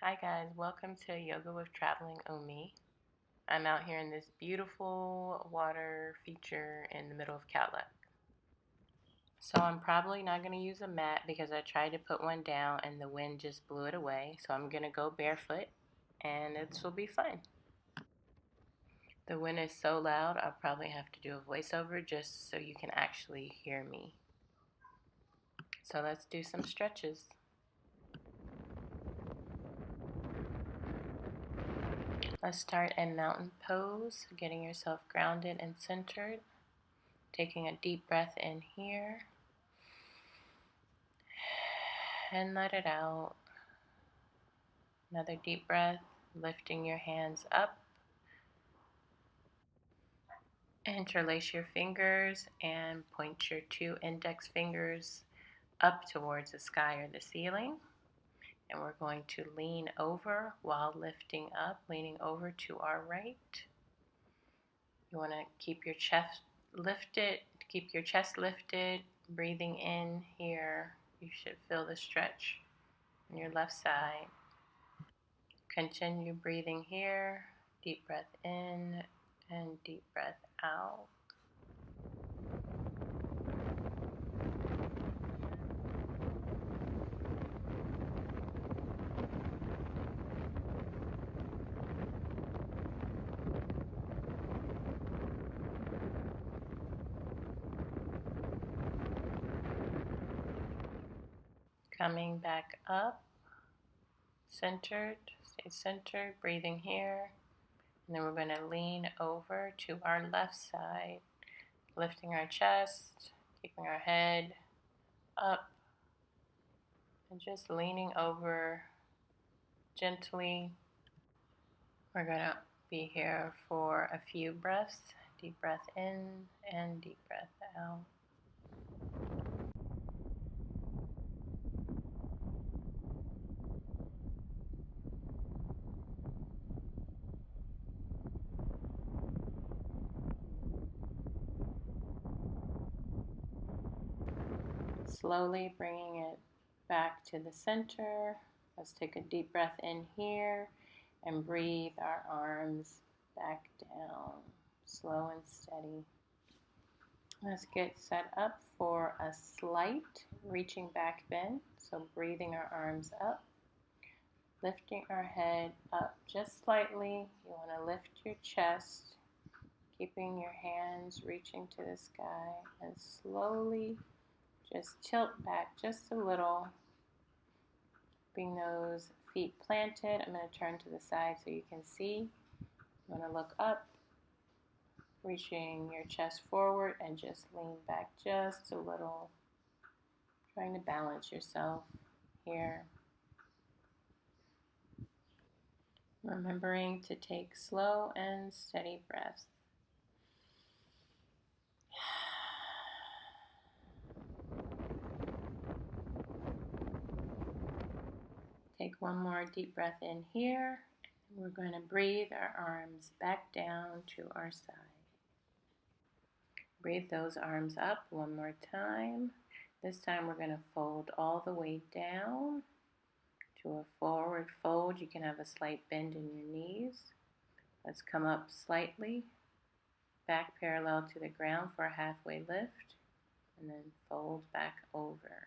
Hi guys, welcome to Yoga with Traveling Omi. I'm out here in this beautiful water feature in the middle of Khao. So I'm probably not going to use a mat because I tried to put one down and the wind just blew it away. So I'm going to go barefoot and it will be fun. The wind is so loud I'll probably have to do a voiceover just so you can actually hear me. So let's do some stretches. Let's start in mountain pose, getting yourself grounded and centered. Taking a deep breath in here and let it out. Another deep breath, lifting your hands up. Interlace your fingers and point your two index fingers up towards the sky or the ceiling. And we're going to lean over while lifting up, leaning over to our right. You want to keep your chest lifted, breathing in here. You should feel the stretch on your left side. Continue breathing here. Deep breath in and deep breath out. Coming back up, centered, stay centered, breathing here. And then we're going to lean over to our left side, lifting our chest, keeping our head up, and just leaning over gently. We're going to be here for a few breaths. Deep breath in and deep breath out. Slowly bringing it back to the center. Let's take a deep breath in here and breathe our arms back down, slow and steady. Let's get set up for a slight reaching back bend. So breathing our arms up, lifting our head up just slightly. You want to lift your chest, keeping your hands reaching to the sky, and slowly just tilt back just a little, keeping those feet planted. I'm going to turn to the side so you can see. You want to look up, reaching your chest forward and just lean back just a little, trying to balance yourself here. Remembering to take slow and steady breaths. Take one more deep breath in here. We're going to breathe our arms back down to our side. Breathe those arms up one more time. This time we're going to fold all the way down to a forward fold. You can have a slight bend in your knees. Let's come up slightly, back parallel to the ground for a halfway lift, and then fold back over.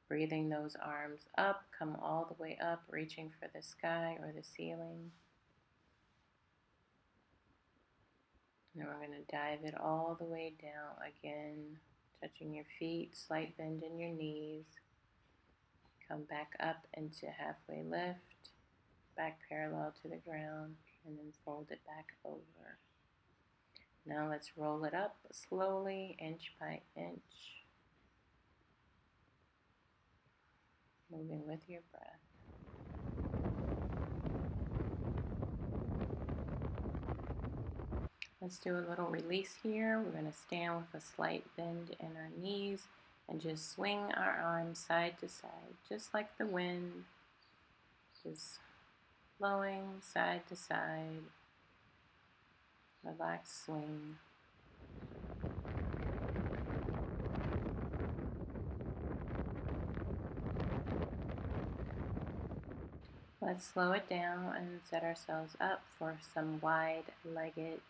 Breathing those arms up, come all the way up, reaching for the sky or the ceiling. And then we're going to dive it all the way down again, touching your feet, slight bend in your knees. Come back up into halfway lift, back parallel to the ground, and then fold it back over. Now let's roll it up slowly, inch by inch, moving with your breath. Let's do a little release here. We're going to stand with a slight bend in our knees and just swing our arms side to side, just like the wind, just flowing side to side. Relaxed swing. Let's slow it down and set ourselves up for some wide-legged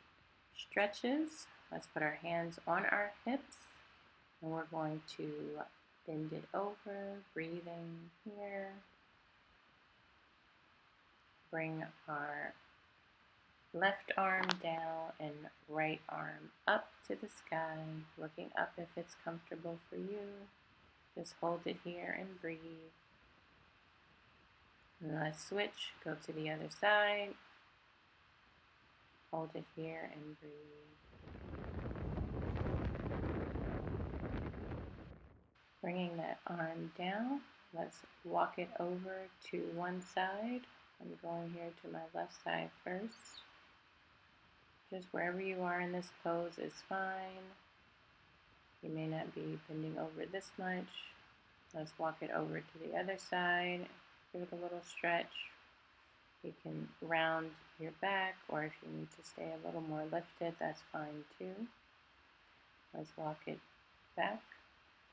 stretches. Let's put our hands on our hips and we're going to bend it over, breathing here. Bring our left arm down and right arm up to the sky, looking up if it's comfortable for you. Just hold it here and breathe. And let's switch, go to the other side. Hold it here and breathe. Bringing that arm down, let's walk it over to one side. I'm going here to my left side first. Just wherever you are in this pose is fine. You may not be bending over this much. Let's walk it over to the other side. Give it a little stretch. You can round your back, or if you need to stay a little more lifted, that's fine too. Let's walk it back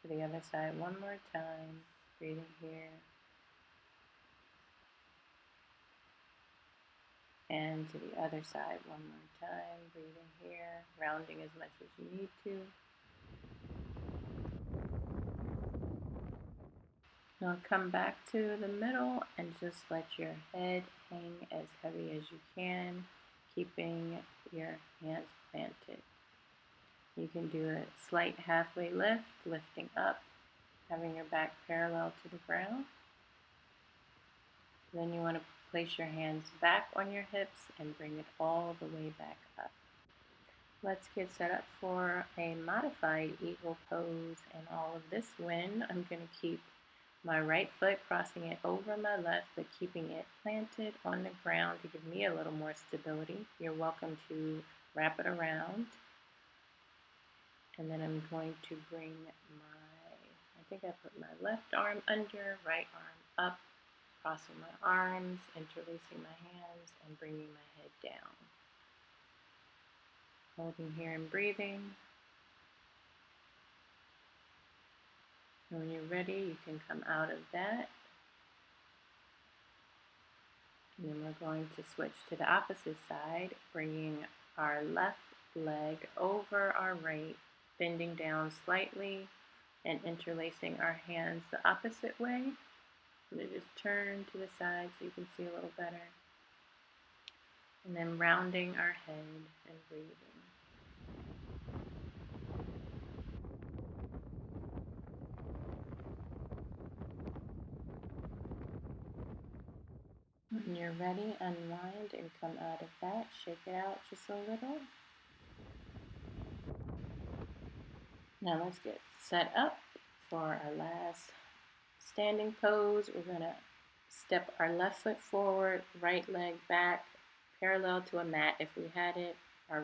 to the other side one more time. Breathing here. And to the other side one more time. Breathing here. Rounding as much as you need to. Now come back to the middle and just let your head hang as heavy as you can, keeping your hands planted. You can do a slight halfway lift, lifting up, having your back parallel to the ground. Then you want to place your hands back on your hips and bring it all the way back up. Let's get set up for a modified eagle pose and all of this when I'm going to keep my right foot crossing it over my left, but keeping it planted on the ground to give me a little more stability. You're welcome to wrap it around. And then I'm going to bring I think I put my left arm under, right arm up, crossing my arms, interlacing my hands, and bringing my head down. Holding here and breathing. And when you're ready, you can come out of that. And then we're going to switch to the opposite side, bringing our left leg over our right, bending down slightly and interlacing our hands the opposite way. I'm going to just turn to the side so you can see a little better. And then rounding our head and breathing. When you're ready, unwind and come out of that. Shake it out just a little. Now let's get set up for our last standing pose. We're going to step our left foot forward, right leg back, parallel to a mat if we had it. Our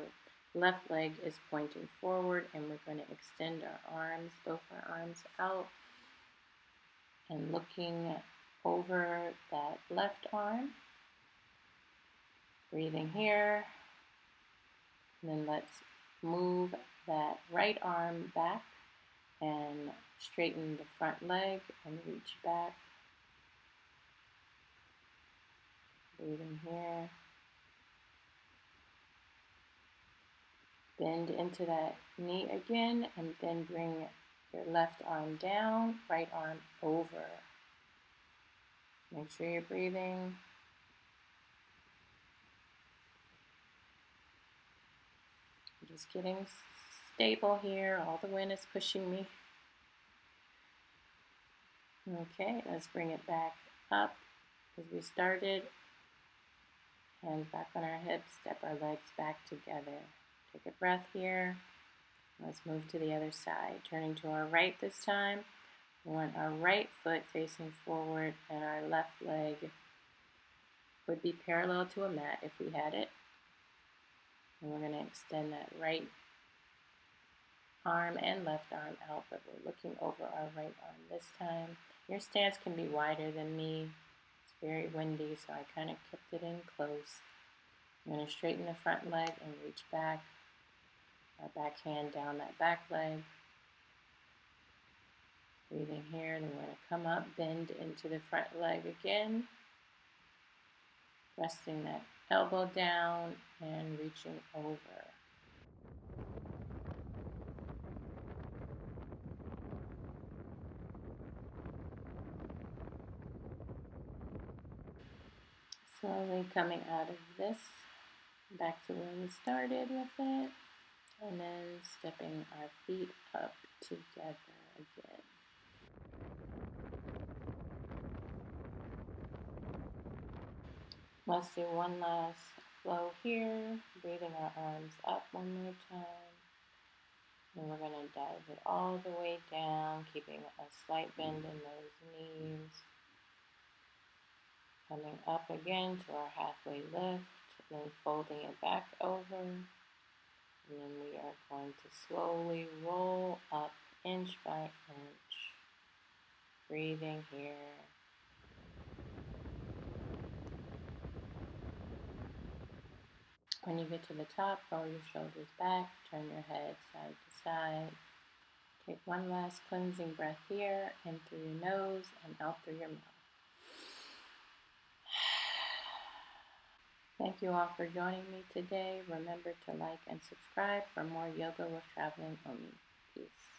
left leg is pointing forward, and we're going to extend our arms, both our arms out, and looking over that left arm. Breathing here. And then let's move that right arm back and straighten the front leg and reach back. Breathing here. Bend into that knee again and then bring your left arm down, right arm over. Make sure you're breathing. I'm just getting stable here. All the wind is pushing me. Okay, let's bring it back up as we started. Hands back on our hips, step our legs back together. Take a breath here. Let's move to the other side. Turning to our right this time. We want our right foot facing forward and our left leg would be parallel to a mat if we had it. And we're going to extend that right arm and left arm out, but we're looking over our right arm this time. Your stance can be wider than me. It's very windy, so I kind of kept it in close. I'm going to straighten the front leg and reach back. Our back hand down that back leg. Breathing here, then we're going to come up, bend into the front leg again. Resting that elbow down and reaching over. Slowly coming out of this, back to where we started with it, and then stepping our feet up together again. Let's do one last flow here, breathing our arms up one more time. And we're going to dive it all the way down, keeping a slight bend in those knees. Coming up again to our halfway lift, then folding it back over. And then we are going to slowly roll up inch by inch. Breathing here. When you get to the top, roll your shoulders back, turn your head side to side. Take one last cleansing breath here, in through your nose and out through your mouth. Thank you all for joining me today. Remember to like and subscribe for more Yoga with Traveling Omi. Peace.